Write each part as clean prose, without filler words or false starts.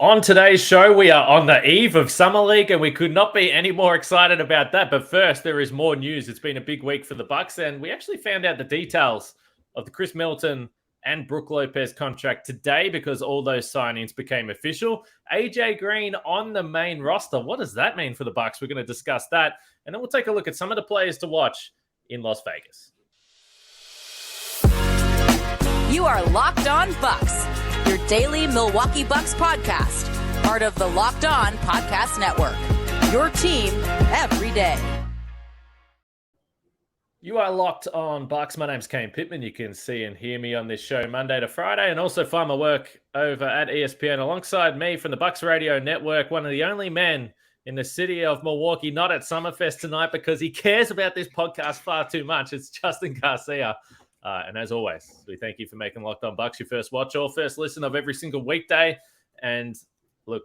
On today's show, we are on the eve of Summer League, and we could not be any more excited about that. But first, there is more news. It's been a big week for the Bucks, and we actually found out the details of the Khris Middleton and Brook Lopez contract today because all those signings became official. A.J Green on the main roster. What does that mean for the Bucks? We're going to discuss that, and then we'll take a look at some of the players to watch in Las Vegas. You are Locked On Bucks, your daily Milwaukee Bucks podcast, part of the Locked On Podcast Network, your team every day. You are Locked On Bucks. My name's Kane Pittman. You can see and hear me on this show Monday to Friday, and also find my work over at ESPN alongside me from the Bucks Radio Network, one of the only men in the city of Milwaukee not at Summerfest tonight because he cares about this podcast far too much. It's Justin Garcia. And as always, we thank you for making Locked On Bucks your first watch or first listen of every single weekday. And look,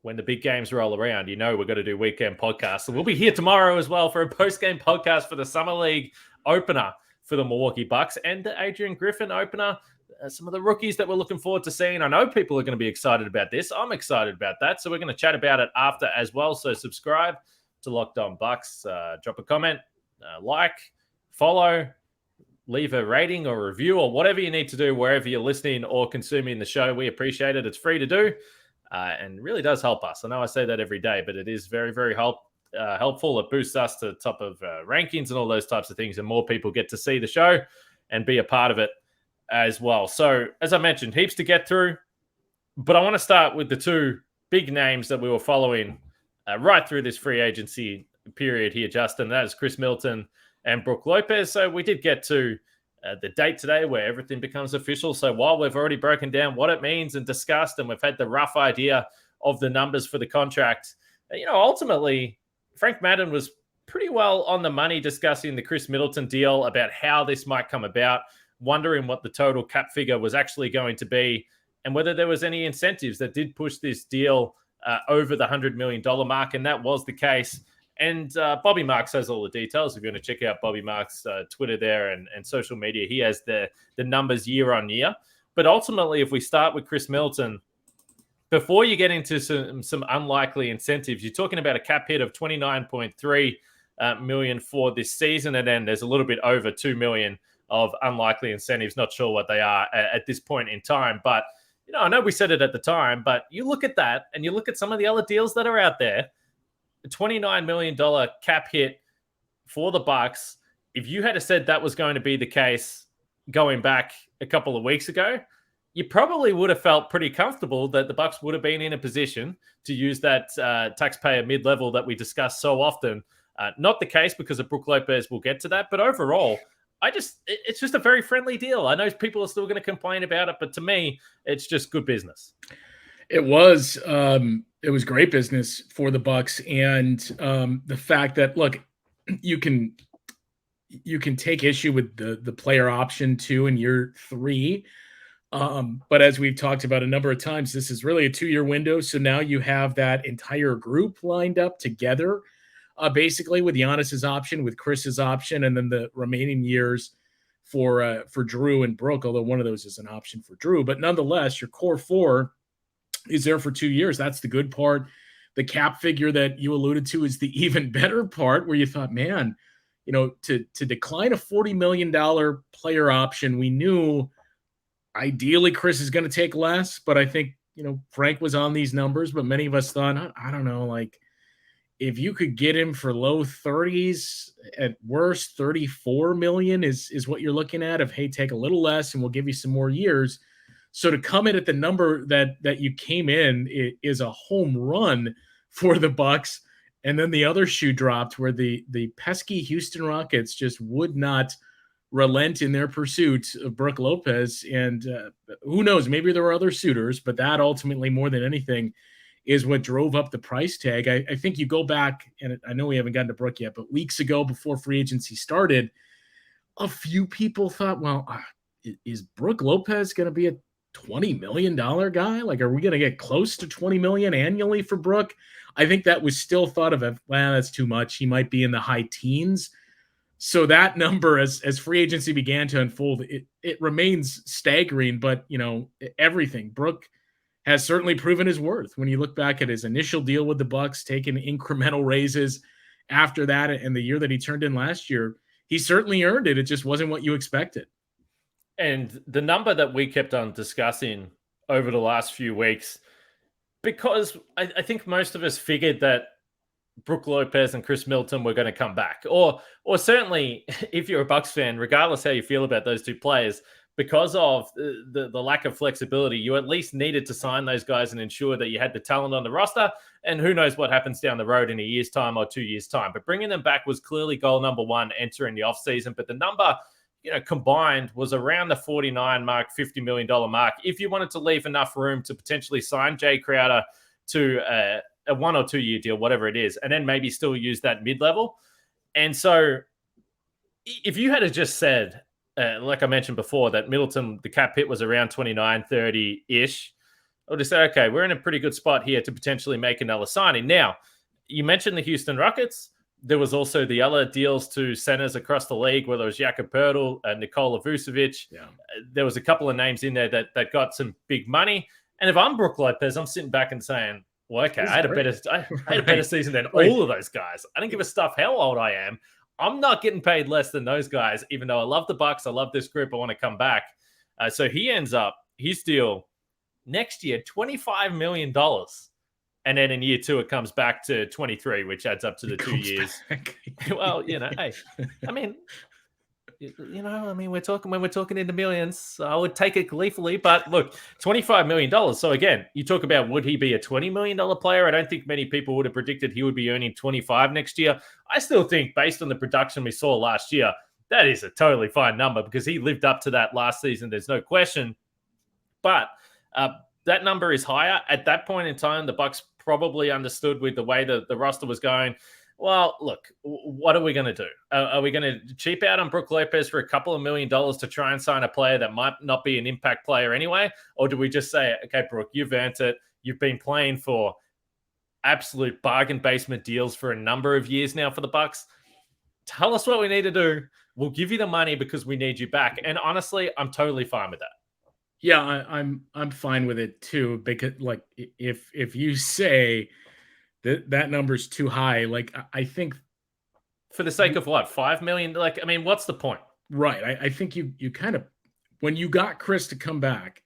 when the big games roll around, you know we're going to do weekend podcasts. So we'll be here tomorrow as well for a post-game podcast for the Summer League opener for the Milwaukee Bucks and the Adrian Griffin opener. Some of the rookies that we're looking forward to seeing. I know people are going to be excited about this. I'm excited about that. So we're going to chat about it after as well. So subscribe to Locked On Bucks. Drop a comment, like, follow, leave a rating or review or whatever you need to do wherever you're listening or consuming the show. We appreciate it. It's free to do and really does help us. I know I say that every day, but it is very, very helpful. It boosts us to the top of rankings and all those types of things, and more people get to see the show and be a part of it as well. So, as I mentioned, heaps to get through, but I want to start with the two big names that we were following right through this free agency period here, Justin. That is Khris Middleton and Brook Lopez. So we did get to the date today where everything becomes official. So while we've already broken down what it means and discussed, and we've had the rough idea of the numbers for the contract, ultimately, Frank Madden was pretty well on the money discussing the Khris Middleton deal about how this might come about, wondering what the total cap figure was actually going to be and whether there was any incentives that did push this deal over the $100 million mark. And that was the case. And Bobby Marks has all the details. If you want to check out Bobby Marks' Twitter there and social media, he has the numbers year on year. But ultimately, if we start with Khris Middleton, before you get into some unlikely incentives, you're talking about a cap hit of $29.3 million for this season. And then there's a little bit over $2 million of unlikely incentives. Not sure what they are at this point in time. But, I know we said it at the time, but you look at that and you look at some of the other deals that are out there. A $29 million cap hit for the Bucks. If you had said that was going to be the case going back a couple of weeks ago, you probably would have felt pretty comfortable that the Bucks would have been in a position to use that taxpayer mid-level that we discuss so often. Not the case because of Brook Lopez. We'll get to that. But overall, it's just a very friendly deal. I know people are still going to complain about it, but to me, it's just good business. It was great business for the Bucks, and the fact that, look, you can take issue with the player option too in year 3, but as we've talked about a number of times, this is really a 2-year window. So now you have that entire group lined up together, basically with Giannis's option, with Chris's option, and then the remaining years for Drew and Brook. Although one of those is an option for Drew, but nonetheless, your core 4 is there for 2 years. That's the good part. The cap figure that you alluded to is the even better part, where you thought, man, to decline a $40 million player option, we knew ideally Khris is going to take less, but I think, Frank was on these numbers, but many of us thought, I don't know, like if you could get him for low 30s, at worst 34 million is what you're looking at of, hey, take a little less and we'll give you some more years. So to come in at the number that you came in is a home run for the Bucks. And then the other shoe dropped where the pesky Houston Rockets just would not relent in their pursuit of Brook Lopez. And who knows, maybe there were other suitors, but that ultimately, more than anything, is what drove up the price tag. I think you go back, and I know we haven't gotten to Brook yet, but weeks ago before free agency started, a few people thought, well, is Brook Lopez going to be a $20 million guy? Like, are we going to get close to $20 million annually for Brook? I think that was still thought of, well, that's too much. He might be in the high teens. So that number, as free agency began to unfold, it remains staggering. But, everything. Brook has certainly proven his worth. When you look back at his initial deal with the Bucks, taking incremental raises after that, and the year that he turned in last year, he certainly earned it. It just wasn't what you expected. And the number that we kept on discussing over the last few weeks, because I think most of us figured that Brook Lopez and Khris Middleton were going to come back, or certainly if you're a Bucks fan, regardless how you feel about those two players, because of the lack of flexibility, you at least needed to sign those guys and ensure that you had the talent on the roster. And who knows what happens down the road in a year's time or 2 years' time. But bringing them back was clearly goal number one entering the offseason. But the number, combined was around the 49 mark, $50 million mark. If you wanted to leave enough room to potentially sign Jay Crowder to a 1 or 2 year deal, whatever it is, and then maybe still use that mid-level. And so if you had just said, like I mentioned before, that Middleton, the cap hit was around 29, 30-ish, I would have said, okay, we're in a pretty good spot here to potentially make another signing. Now, you mentioned the Houston Rockets. There was also the other deals to centers across the league, whether it was Jakob Poeltl, Nikola Vucevic. Yeah. There was a couple of names in there that got some big money. And if I'm Brook Lopez, I'm sitting back and saying, well, okay, I had a better season than all of those guys. I don't give a stuff how old I am. I'm not getting paid less than those guys, even though I love the Bucks. I love this group. I want to come back. So he ends up, his deal next year, $25 million. And then in year two, it comes back to 23, which adds up to the 2 years. Well, hey, we're talking into millions. So I would take it gleefully. But look, $25 million. So again, you talk about, would he be a $20 million player? I don't think many people would have predicted he would be earning 25 next year. I still think, based on the production we saw last year, that is a totally fine number because he lived up to that last season. There's no question. But that number is higher. At that point in time, the Bucks probably understood, with the way the roster was going, well, look, what are we going to do? Are we going to cheap out on Brook Lopez for a couple of $1 million to try and sign a player that might not be an impact player anyway? Or do we just say, okay, Brook, you've earned it. You've been playing for absolute bargain basement deals for a number of years now for the Bucks. Tell us what we need to do. We'll give you the money because we need you back. And honestly, I'm totally fine with that. Yeah, I'm fine with it too, because like if you say that number's too high, like I think for the sake of what, 5 million? Like, I mean, what's the point? Right. I think you kind of, when you got Khris to come back,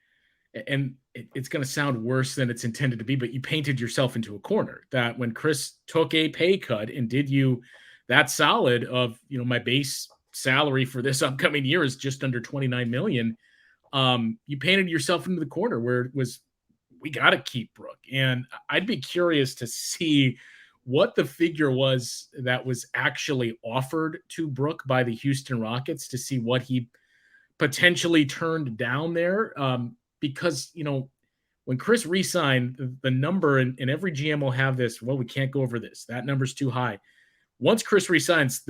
and it's going to sound worse than it's intended to be, but you painted yourself into a corner. That when Khris took a pay cut and did you that solid of, my base salary for this upcoming year is just under 29 million. You painted yourself into the corner where it was, we got to keep Brook. And I'd be curious to see what the figure was that was actually offered to Brook by the Houston Rockets, to see what he potentially turned down there. Because, when Khris re-signed, the number, and every GM will have this, well, we can't go over this. That number's too high. Once Khris resigns,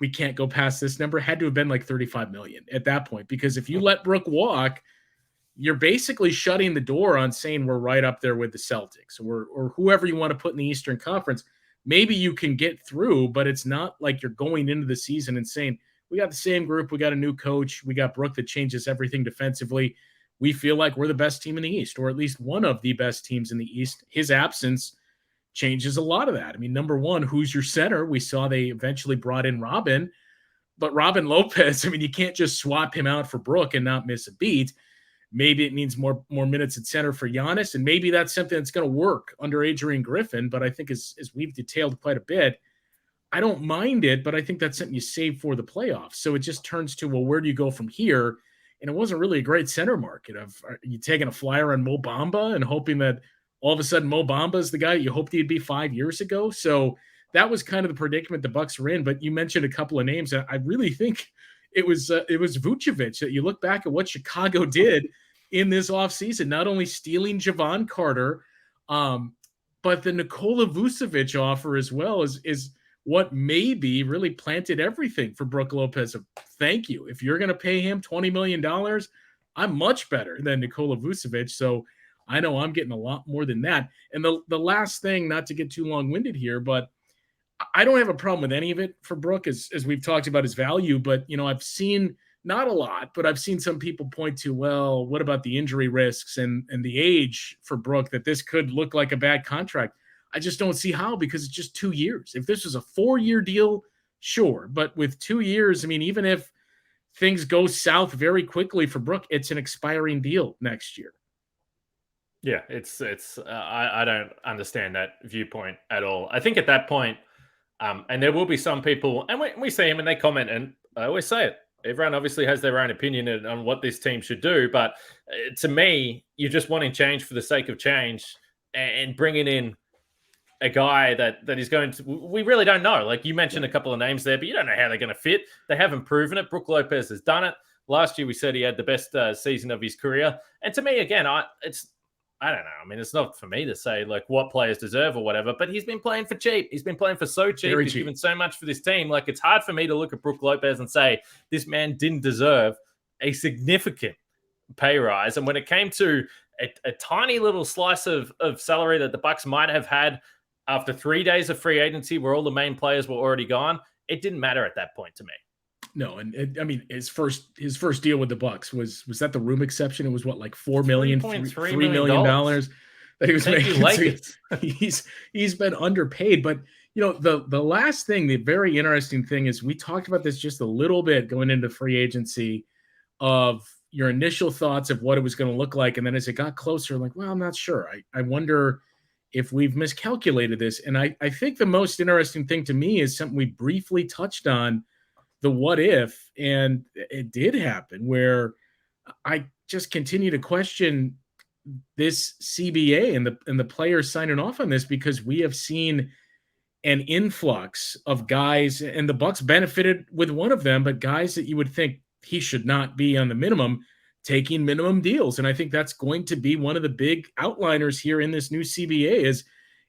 we can't go past this number had to have been like 35 million at that point, because if you let Brook walk, you're basically shutting the door on saying we're right up there with the Celtics or whoever you want to put in the Eastern Conference. Maybe you can get through, but it's not like you're going into the season and saying, we got the same group, we got a new coach, we got Brook that changes everything defensively. We feel like we're the best team in the East, or at least one of the best teams in the East. His absence changes a lot of that. I mean, number one, who's your center? We saw they eventually brought in Robin, but Robin Lopez, I mean, you can't just swap him out for Brook and not miss a beat. Maybe it means more minutes at center for Giannis, and maybe that's something that's going to work under Adrian Griffin. But I think as we've detailed quite a bit, I don't mind it, but I think that's something you save for the playoffs. So it just turns to, well, where do you go from here? And it wasn't really a great center market. Are you taking a flyer on Mo Bamba and hoping that all of a sudden Mo Bamba is the guy you hoped he'd be 5 years ago? So that was kind of the predicament the Bucks were in. But you mentioned a couple of names. I really think it was Vucevic, that you look back at what Chicago did in this offseason, not only stealing Javon Carter, but the Nikola Vucevic offer as well is what maybe really planted everything for Brook Lopez. Thank you. If you're going to pay him $20 million, I'm much better than Nikola Vucevic. So I know I'm getting a lot more than that. And the last thing, not to get too long-winded here, but I don't have a problem with any of it for Brook, as we've talked about his value. But, I've seen Not a lot, but I've seen some people point to, well, what about the injury risks and the age for Brook, that this could look like a bad contract. I just don't see how, because it's just 2 years. If this was a 4-year deal, sure. But with 2 years, I mean, even if things go south very quickly for Brook, it's an expiring deal next year. Yeah, I don't understand that viewpoint at all. I think at that point, and there will be some people, and we see them and they comment, and I always say it. Everyone obviously has their own opinion on what this team should do, but to me, you're just wanting change for the sake of change and bringing in a guy that is going to. We really don't know. Like you mentioned a couple of names there, but you don't know how they're going to fit. They haven't proven it. Brook Lopez has done it. Last year, we said he had the best season of his career, and to me, again, I don't know. I mean, it's not for me to say like what players deserve or whatever, but he's been playing for cheap. He's been playing for so cheap. He's given so much for this team. Like, it's hard for me to look at Brook Lopez and say this man didn't deserve a significant pay rise. And when it came to a tiny little slice of salary that the Bucks might have had after 3 days of free agency where all the main players were already gone, it didn't matter at that point to me. No, and I mean his first deal with the Bucks was that the room exception? It was what, like $4 million, $3 million that he was making. He's been underpaid. But you know, the last thing, the very interesting thing is, we talked about this just a little bit going into free agency, of your initial thoughts of what it was going to look like, and then as it got closer, like, well, I'm not sure. I wonder if we've miscalculated this. And I think the most interesting thing to me is something we briefly touched on, the what if, and it did happen, where I just continue to question this CBA and the players signing off on this, because we have seen an influx of guys, and the Bucks benefited with one of them, but guys that you would think he should not be on the minimum, taking minimum deals. And I think that's going to be one of the big outliners here in this new CBA, is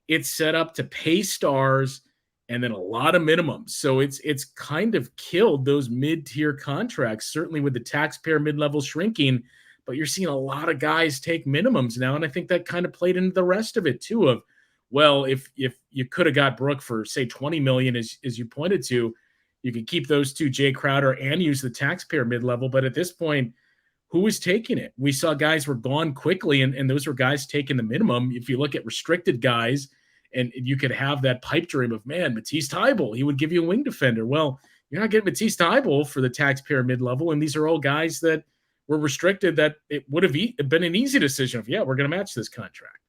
it's set up to pay stars and then a lot of minimums. So it's kind of killed those mid-tier contracts, certainly with the taxpayer mid-level shrinking, but you're seeing a lot of guys take minimums now. And I think that kind of played into the rest of it too, of, well, if you could have got Brook for, say, $20 million, as you pointed to, you could keep those two, Jay Crowder, and use the taxpayer mid-level. But at this point, who was taking it? We saw guys were gone quickly, and those were guys taking the minimum. If you look at restricted guys, and you could have that pipe dream of, man, Matisse Thybulle, he would give you a wing defender. Well, you're not getting Matisse Thybulle for the taxpayer mid-level, and these are all guys that were restricted, that it would have been an easy decision of, yeah, we're going to match this contract.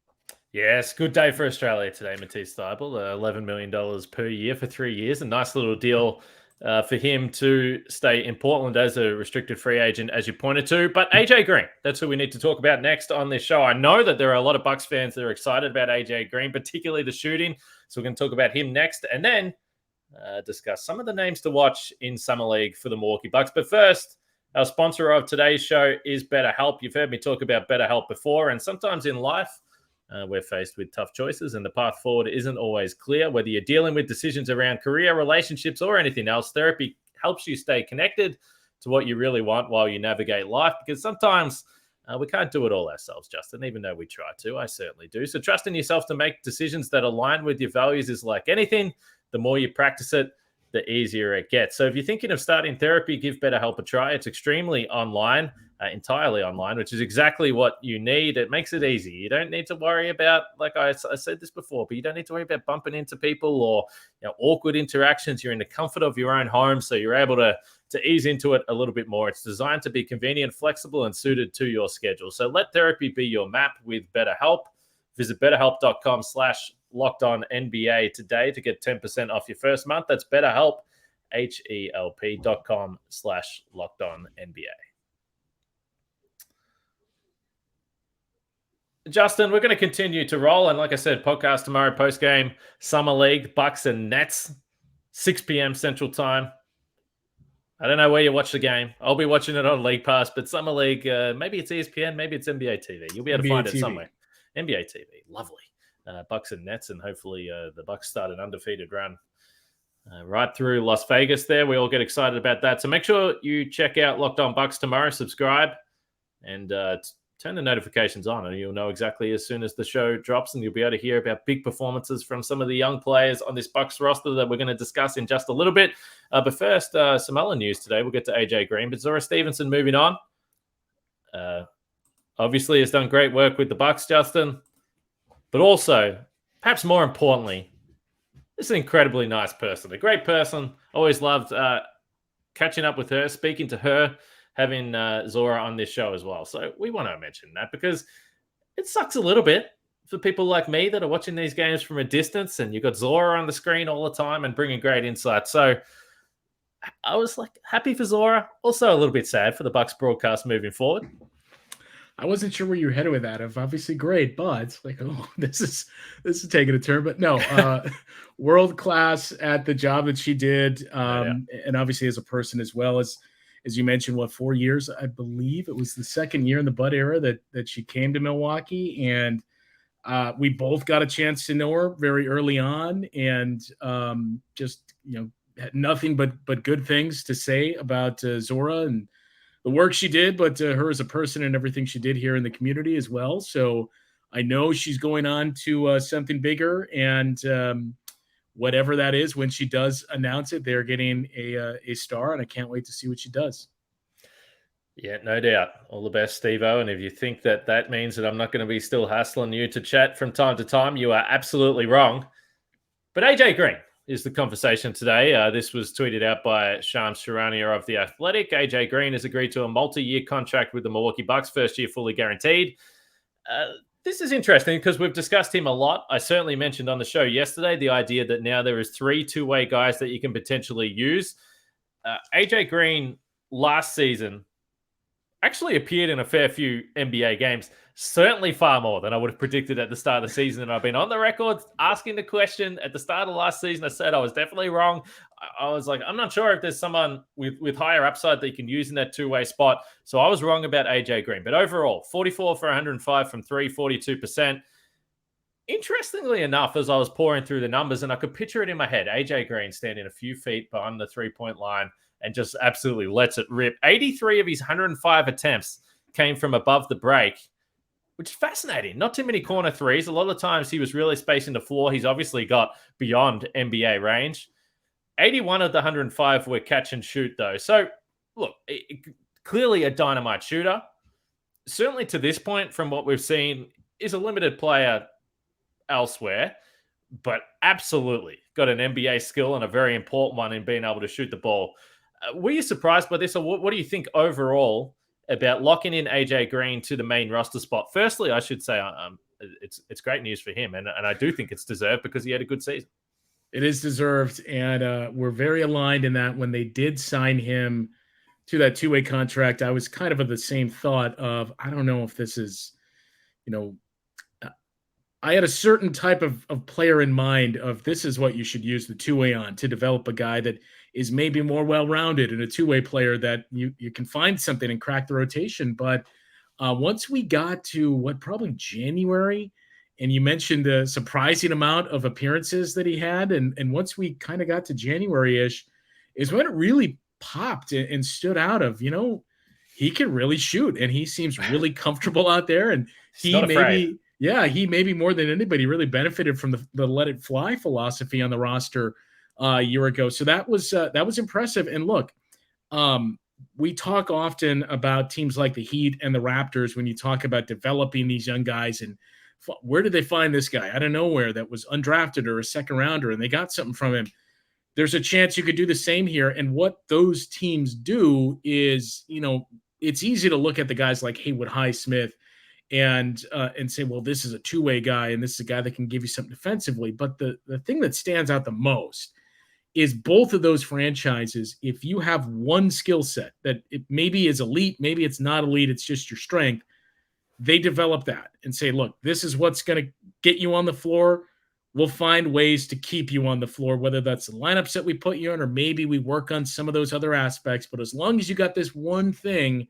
Yes, good day for Australia today, Matisse Thybulle, $11 million per year for 3 years. A nice little deal for him to stay in Portland as a restricted free agent, as you pointed to. But A.J Green, that's who we need to talk about next on this show. I know that there are a lot of Bucks fans that are excited about A.J Green, particularly the shooting. So we're going to talk about him next, and then discuss some of the names to watch in Summer League for the Milwaukee Bucks. But first, our sponsor of today's show is BetterHelp. You've heard me talk about BetterHelp before, and sometimes in life, we're faced with tough choices, and the path forward isn't always clear. Whether you're dealing with decisions around career, relationships, or anything else, therapy helps you stay connected to what you really want while you navigate life, because sometimes we can't do it all ourselves, Justin, even though we try to. I certainly do. So trust in yourself to make decisions that align with your values is like anything. The more you practice it, the easier it gets. So if you're thinking of starting therapy, give BetterHelp a try. It's extremely online, entirely online, which is exactly what you need. It makes it easy. You don't need to worry about, like I said this before, but you don't need to worry about bumping into people or awkward interactions. You're in the comfort of your own home, so you're able to ease into it a little bit more. It's designed to be convenient, flexible, and suited to your schedule. So let therapy be your map with BetterHelp. Visit BetterHelp.com/LockedOnNBA today to get 10% off your first month. That's BetterHelp, HELP.com/LockedOnNBA. Justin, we're going to continue to roll. And like I said, podcast tomorrow, post-game, Summer League, Bucks and Nets, 6 p.m. Central Time. I don't know where you watch the game. I'll be watching it on League Pass, but Summer League, maybe it's ESPN, maybe it's NBA TV. You'll be able to find it somewhere. NBA TV, lovely. Bucks and Nets, and hopefully the Bucks start an undefeated run right through Las Vegas there. We all get excited about that. So make sure you check out Locked On Bucks tomorrow, subscribe, and turn the notifications on and you'll know exactly as soon as the show drops, and you'll be able to hear about big performances from some of the young players on this Bucks roster that we're going to discuss in just a little bit. But first, some other news today. We'll get to A.J Green, but Zora Stevenson moving on. Obviously has done great work with the Bucks, Justin, but also, perhaps more importantly, this is an incredibly nice person, a great person. Always loved catching up with her, speaking to her, having Zora on this show as well. So we want to mention that because it sucks a little bit for people like me that are watching these games from a distance, and you've got Zora on the screen all the time and bringing great insight. So I was like happy for Zora, also a little bit sad for the Bucks broadcast moving forward. I wasn't sure where you were headed with that. Of obviously great, but like, oh, this is taking a turn. But no, world class at the job that she did, and obviously as a person as well. As you mentioned, 4 years? I believe it was the second year in the Bud era that she came to Milwaukee, and we both got a chance to know her very early on, and just had nothing but good things to say about Zora and the work she did, but her as a person and everything she did here in the community as well. So I know she's going on to something bigger, and whatever that is, when she does announce it, they're getting a star, and I can't wait to see what she does. Yeah, no doubt. All the best, Steve-O. And if you think that means that I'm not going to be still hassling you to chat from time to time, you are absolutely wrong. But A.J Green is the conversation today. This was tweeted out by Shams Charania of The Athletic. A.J Green has agreed to a multi-year contract with the Milwaukee Bucks, first year fully guaranteed. This is interesting because we've discussed him a lot. I certainly mentioned on the show yesterday the idea that now there is 3 two-way guys that you can potentially use. A.J Green last season actually appeared in a fair few NBA games, certainly far more than I would have predicted at the start of the season. And I've been on the record asking the question at the start of last season. I said I was definitely wrong. I was like, I'm not sure if there's someone with higher upside that you can use in that two-way spot. So I was wrong about A.J Green. But overall, 44 for 105 from 3, 42%. Interestingly enough, as I was pouring through the numbers, and I could picture it in my head, A.J Green standing a few feet behind the three-point line and just absolutely lets it rip. 83 of his 105 attempts came from above the break, which is fascinating. Not too many corner threes. A lot of times he was really spacing the floor. He's obviously got beyond NBA range. 81 of the 105 were catch and shoot, though. So, look, clearly a dynamite shooter. Certainly to this point, from what we've seen, is a limited player elsewhere, but absolutely got an NBA skill and a very important one in being able to shoot the ball. Were you surprised by this, or what do you think overall about locking in A.J Green to the main roster spot? Firstly, I should say it's great news for him, and I do think it's deserved because he had a good season. It is deserved, and we're very aligned in that when they did sign him to that two-way contract, I was kind of the same thought of, I don't know if this is, I had a certain type of player in mind of this is what you should use the two-way on to develop a guy that is maybe more well-rounded and a two-way player that you can find something and crack the rotation. But once we got to probably January, and you mentioned the surprising amount of appearances that he had, and once we kind of got to January-ish is when it really popped and stood out of, he can really shoot, and he seems really comfortable out there, and he maybe more than anybody really benefited from the let it fly philosophy on the roster a year ago. So that was impressive. And look, we talk often about teams like the Heat and the Raptors when you talk about developing these young guys, and where did they find this guy out of nowhere that was undrafted or a second rounder, and they got something from him. There's a chance you could do the same here. And what those teams do is, it's easy to look at the guys like Haywood Highsmith and say, well, this is a two-way guy, and this is a guy that can give you something defensively. But the thing that stands out the most is both of those franchises, if you have one skill set that it maybe is elite, maybe it's not elite, it's just your strength, they develop that and say, look, this is what's going to get you on the floor. We'll find ways to keep you on the floor, whether that's the lineups that we put you in, or maybe we work on some of those other aspects. But as long as you got this one thing,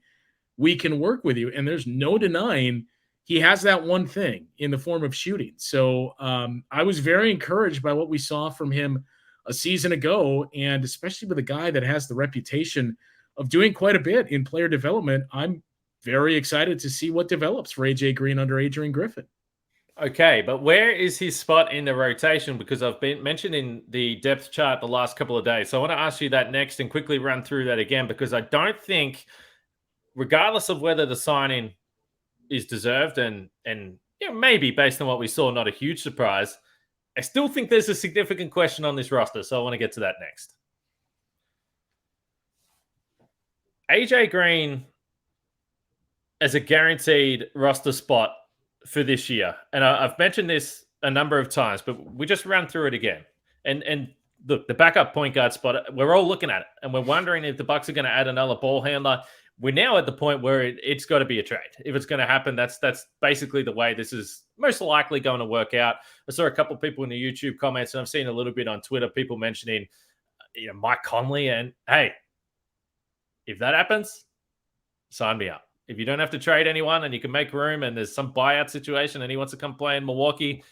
we can work with you. And there's no denying he has that one thing in the form of shooting. So I was very encouraged by what we saw from him a season ago, and especially with a guy that has the reputation of doing quite a bit in player development. I'm very excited to see what develops for A.J. Green under Adrian Griffin. Okay, but where is his spot in the rotation? Because I've been mentioning the depth chart the last couple of days. So I want to ask you that next and quickly run through that again, because I don't think, regardless of whether the signing is deserved and maybe based on what we saw, not a huge surprise, I still think there's a significant question on this roster. So I want to get to that next. A.J. Green as a guaranteed roster spot for this year. And I've mentioned this a number of times, but we just ran through it again. And the backup point guard spot, we're all looking at it, and we're wondering if the Bucks are going to add another ball handler. We're now at the point where it's got to be a trade. If it's going to happen, that's basically the way this is most likely going to work out. I saw a couple of people in the YouTube comments, and I've seen a little bit on Twitter, people mentioning Mike Conley. And hey, if that happens, sign me up. If you don't have to trade anyone and you can make room and there's some buyout situation and he wants to come play in Milwaukee,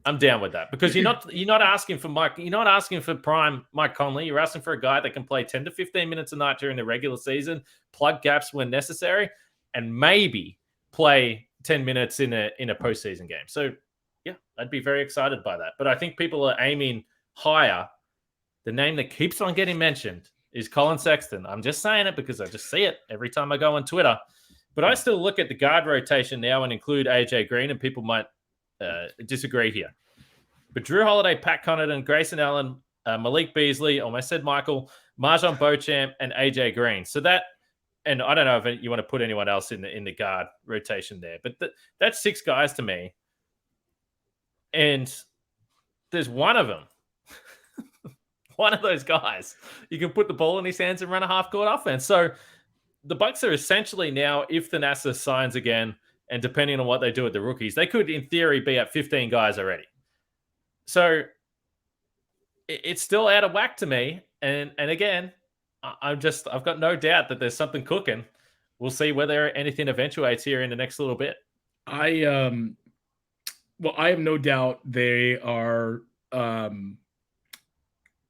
I'm down with that, because you're not asking for Mike. You're not asking for prime Mike Conley. You're asking for a guy that can play 10 to 15 minutes a night during the regular season, plug gaps when necessary, and maybe play 10 minutes in a postseason game. So yeah, I'd be very excited by that. But I think people are aiming higher. The name that keeps on getting mentioned is Colin Sexton. I'm just saying it because I just see it every time I go on Twitter. But I still look at the guard rotation now and include A.J. Green, and people might disagree here. But Drew Holiday, Pat Connaughton, Grayson Allen, Malik Beasley, almost said Michael, MarJon Beauchamp, and A.J. Green. So that, and I don't know if you want to put anyone else in the guard rotation there, but that's 6 guys to me. And there's one of them. One of those guys, you can put the ball in his hands and run a half-court offense. So the Bucks are essentially now, if Thanasis signs again, and depending on what they do with the rookies, they could, in theory, be at 15 guys already. So it's still out of whack to me. And again, I've got no doubt that there's something cooking. We'll see whether anything eventuates here in the next little bit. I have no doubt they are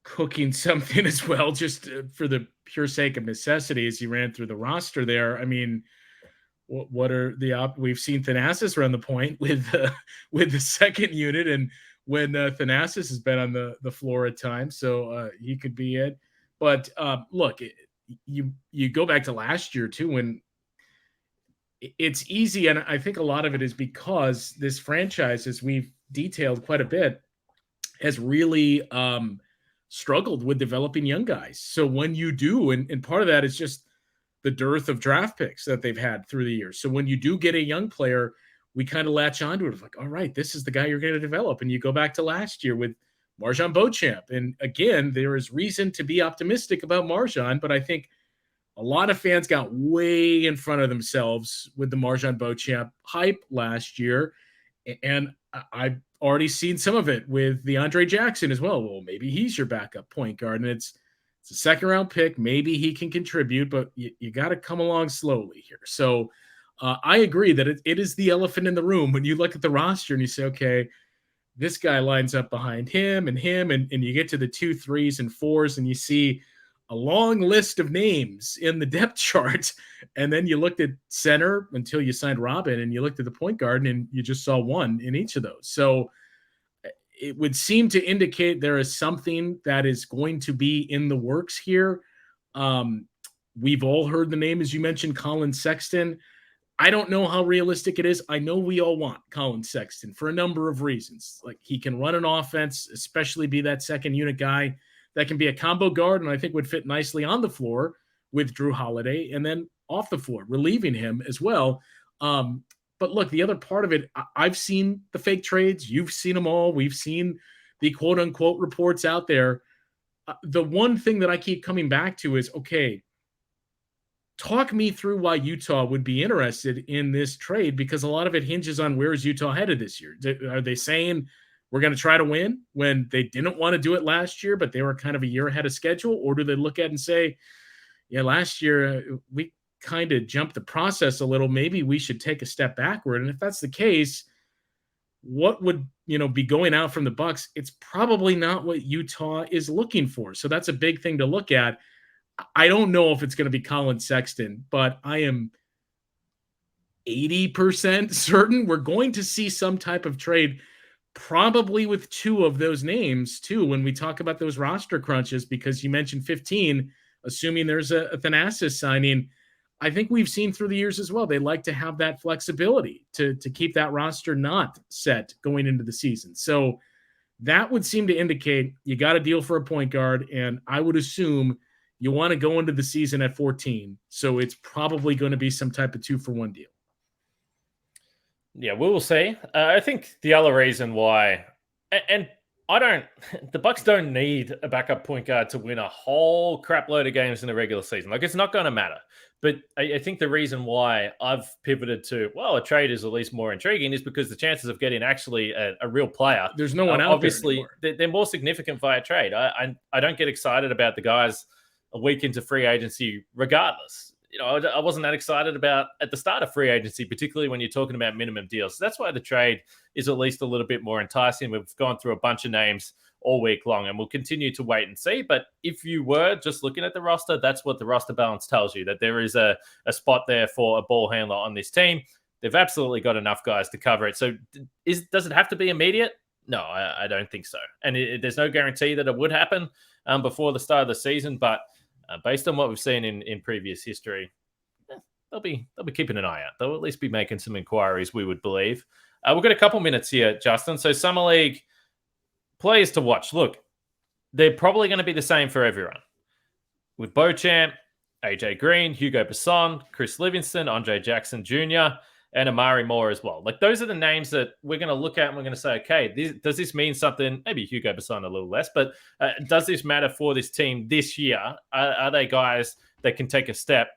cooking something as well, just for the pure sake of necessity. As you ran through the roster there, I mean, what are the we've seen Thanasis run the point with the second unit, and when Thanasis has been on the floor at times, so he could be it. But look, you go back to last year too, when it's easy, and I think a lot of it is because this franchise, as we've detailed quite a bit, has really struggled with developing young guys. So when you do, and part of that is just the dearth of draft picks that they've had through the years. So when you do get a young player, we kind of latch onto it. It's like, all right, this is the guy you're going to develop. And you go back to last year with MarJon Beauchamp. And again, there is reason to be optimistic about MarJon, but I think a lot of fans got way in front of themselves with the MarJon Beauchamp hype last year. And I've already seen some of it with the Andre Jackson as well. Well, maybe he's your backup point guard, and it's a second-round pick. Maybe he can contribute, but you got to come along slowly here. So I agree that it is the elephant in the room when you look at the roster and you say, okay, this guy lines up behind him, and you get to the 2, 3s, and 4s, and you see a long list of names in the depth chart. And then you looked at center until you signed Robin, and you looked at the point guard and you just saw one in each of those. So it would seem to indicate there is something that is going to be in the works here. We've all heard the name, as you mentioned, Colin Sexton. I don't know how realistic it is. I know we all want Colin Sexton for a number of reasons. Like, he can run an offense, especially be that second unit guy that can be a combo guard, and I think would fit nicely on the floor with Drew Holiday, and then off the floor, relieving him as well. But look, the other part of it, I've seen the fake trades. You've seen them all. We've seen the quote-unquote reports out there. The one thing that I keep coming back to is, okay, talk me through why Utah would be interested in this trade, because a lot of it hinges on where is Utah headed this year. Are they saying we're going to try to win when they didn't want to do it last year, but they were kind of a year ahead of schedule? Or do they look at it and say, yeah, last year we kind of jumped the process a little. Maybe we should take a step backward. And if that's the case, what would, be going out from the Bucks? It's probably not what Utah is looking for. So that's a big thing to look at. I don't know if it's going to be Colin Sexton, but I am 80% certain we're going to see some type of trade, probably with two of those names too, when we talk about those roster crunches, because you mentioned 15, assuming there's a Thanasis signing. I think we've seen through the years as well, they like to have that flexibility to keep that roster not set going into the season. So that would seem to indicate you got a deal for a point guard, and I would assume you want to go into the season at 14. So it's probably going to be some type of 2-for-1 deal. Yeah, we will see. I think the other reason why, and the Bucks don't need a backup point guard to win a whole crap load of games in the regular season. Like, it's not going to matter. But I think the reason why I've pivoted to, well, a trade is at least more intriguing is because the chances of getting actually a real player, there's no one out obviously there they're more significant via trade. I don't get excited about the guys a week into free agency regardless. I wasn't that excited about at the start of free agency, particularly when you're talking about minimum deals. So that's why the trade is at least a little bit more enticing. We've gone through a bunch of names all week long, and we'll continue to wait and see. But if you were just looking at the roster, that's what the roster balance tells you, that there is a spot there for a ball handler on this team. They've absolutely got enough guys to cover it. So does it have to be immediate? No, I don't think so. And there's no guarantee that it would happen before the start of the season, but based on what we've seen in previous history, they'll be keeping an eye out. They'll at least be making some inquiries, we would believe. We've got a couple minutes here, Justin. So Summer League players to watch. Look, they're probably going to be the same for everyone. With Beauchamp, A.J. Green, Hugo Besson, Khris Livingston, Andre Jackson Jr., and Amari Moore as well. Like, those are the names that we're going to look at and we're going to say, okay, does this mean something? Maybe Hugo Besson a little less, but does this matter for this team this year? Are they guys that can take a step?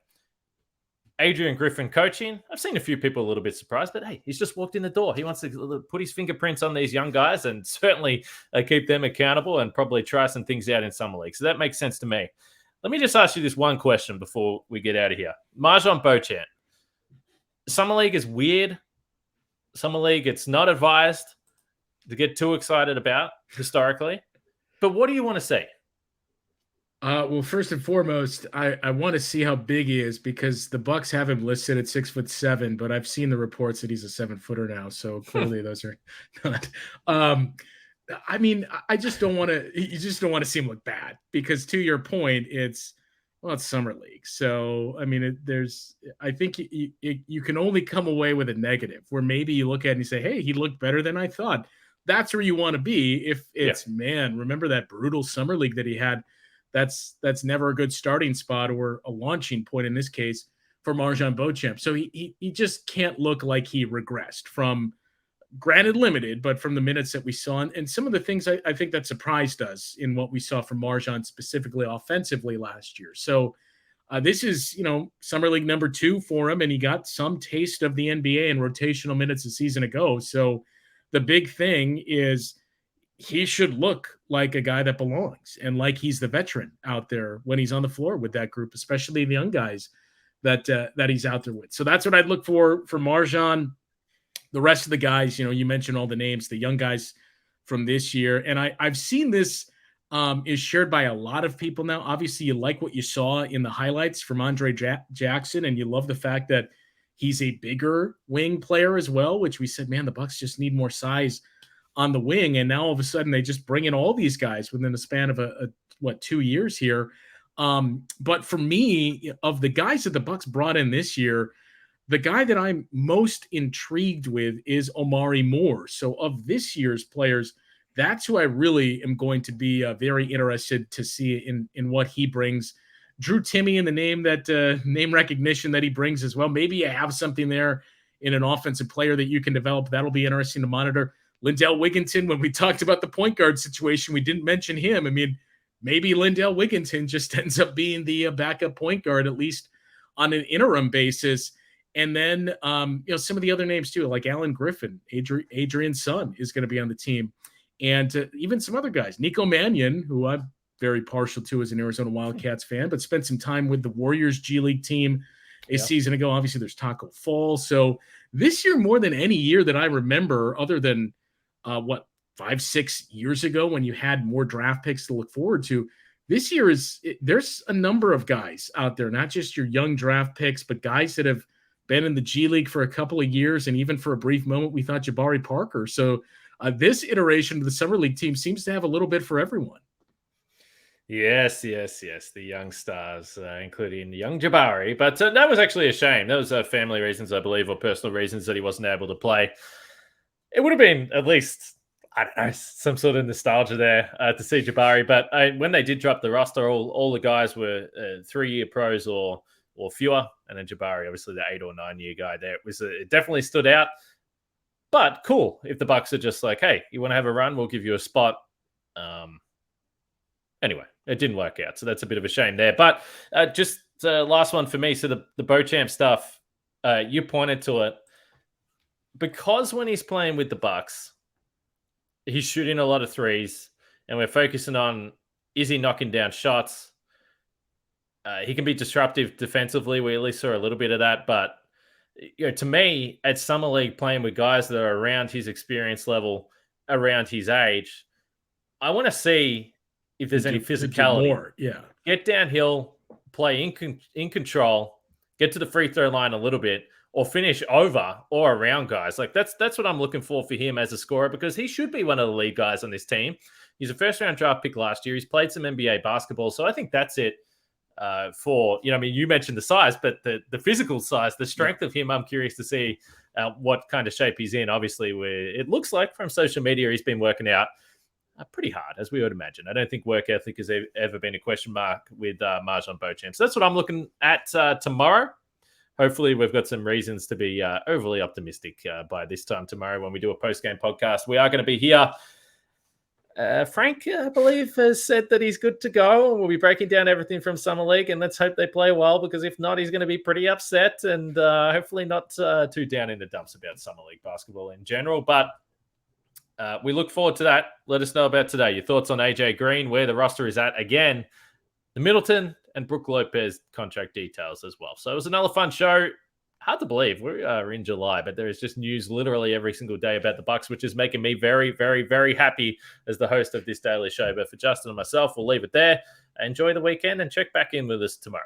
Adrian Griffin coaching. I've seen a few people a little bit surprised, but hey, he's just walked in the door. He wants to put his fingerprints on these young guys and certainly keep them accountable and probably try some things out in Summer League. So that makes sense to me. Let me just ask you this one question before we get out of here. MarJon Beauchamp. Summer League is weird. Summer League, it's not advised to get too excited about historically. But what do you want to see? Well, first and foremost, I want to see how big he is, because the Bucks have him listed at 6'7", but I've seen the reports that he's a 7-footer now. So clearly those are not. I mean, I just don't want to. You just don't want to see him look bad, because to your point, it's Summer League. So I mean, I think you can only come away with a negative, where maybe you look at it and you say, hey, he looked better than I thought. That's where you want to be. If it's man, remember that brutal Summer League that he had. That's never a good starting spot, or a launching point in this case, for MarJon Beauchamp. So he just can't look like he regressed from, granted limited, but from the minutes that we saw. And some of the things I think that surprised us in what we saw from MarJon specifically offensively last year. So this is, Summer League number 2 for him, and he got some taste of the NBA in rotational minutes a season ago. So the big thing is, he should look like a guy that belongs, and like he's the veteran out there when he's on the floor with that group, especially the young guys that he's out there with. So that's what I'd look for MarJon. The rest of the guys, you mentioned all the names, the young guys from this year. And I've seen this is shared by a lot of people now. Obviously, you like what you saw in the highlights from Andre Jackson, and you love the fact that he's a bigger wing player as well, which we said, man, the Bucks just need more size on the wing. And now all of a sudden they just bring in all these guys within the span of 2 years here. But for me, of the guys that the Bucks brought in this year, the guy that I'm most intrigued with is Amari Moore. So of this year's players, that's who I really am going to be very interested to see in what he brings. Drew Timme, in the name recognition that he brings as well. Maybe you have something there in an offensive player that you can develop. That'll be interesting to monitor. Lindell Wigginton, when we talked about the point guard situation, we didn't mention him. I mean, maybe Lindell Wigginton just ends up being the backup point guard, at least on an interim basis. And then, some of the other names too, like Alan Griffin, Adrian's son, is going to be on the team. And even some other guys, Nico Mannion, who I'm very partial to as an Arizona Wildcats fan, but spent some time with the Warriors G League team a season ago. Obviously, there's Taco Fall. So this year, more than any year that I remember, other than 5-6 years ago when you had more draft picks to look forward to, this year there's a number of guys out there, not just your young draft picks, but guys that have been in the G League for a couple of years, and even for a brief moment, we thought Jabari Parker. So this iteration of the Summer League team seems to have a little bit for everyone. Yes. The young stars, including young Jabari. But that was actually a shame. That was family reasons, I believe, or personal reasons that he wasn't able to play. It would have been at least, I don't know, some sort of nostalgia there to see Jabari. But when they did drop the roster, all the guys were 3-year pros or fewer. And then Jabari, obviously the 8 or 9 year guy there. It definitely stood out. But cool if the Bucks are just like, hey, you want to have a run? We'll give you a spot. Anyway, it didn't work out. So that's a bit of a shame there. But just last one for me. So the Beauchamp stuff, you pointed to it. Because when he's playing with the Bucks, he's shooting a lot of threes, and we're focusing on, is he knocking down shots? He can be disruptive defensively. We at least saw a little bit of that. But to me, at Summer League, playing with guys that are around his experience level, around his age, I want to see if there's any physicality. More. Yeah. Get downhill, play in control, get to the free throw line a little bit, or finish over or around guys. Like that's what I'm looking for him as a scorer, because he should be one of the lead guys on this team. He's a first-round draft pick last year. He's played some NBA basketball. So I think that's it for, you mentioned the size, but the physical size, the strength of him, I'm curious to see what kind of shape he's in. Obviously, it looks like from social media he's been working out pretty hard, as we would imagine. I don't think work ethic has ever been a question mark with MarJon Beauchamp. So that's what I'm looking at tomorrow. Hopefully, we've got some reasons to be overly optimistic by this time tomorrow when we do a post-game podcast. We are going to be here. Frank, I believe, has said that he's good to go. We'll be breaking down everything from Summer League, and let's hope they play well, because if not, he's going to be pretty upset and hopefully not too down in the dumps about Summer League basketball in general. But we look forward to that. Let us know about today. Your thoughts on AJ Green, where the roster is at. Again, the Middleton and Brook Lopez contract details as well. So it was another fun show. Hard to believe we are in July, but there is just news literally every single day about the Bucks, which is making me very, very, very happy as the host of this daily show. But for Justin and myself, we'll leave it there. Enjoy the weekend and check back in with us tomorrow.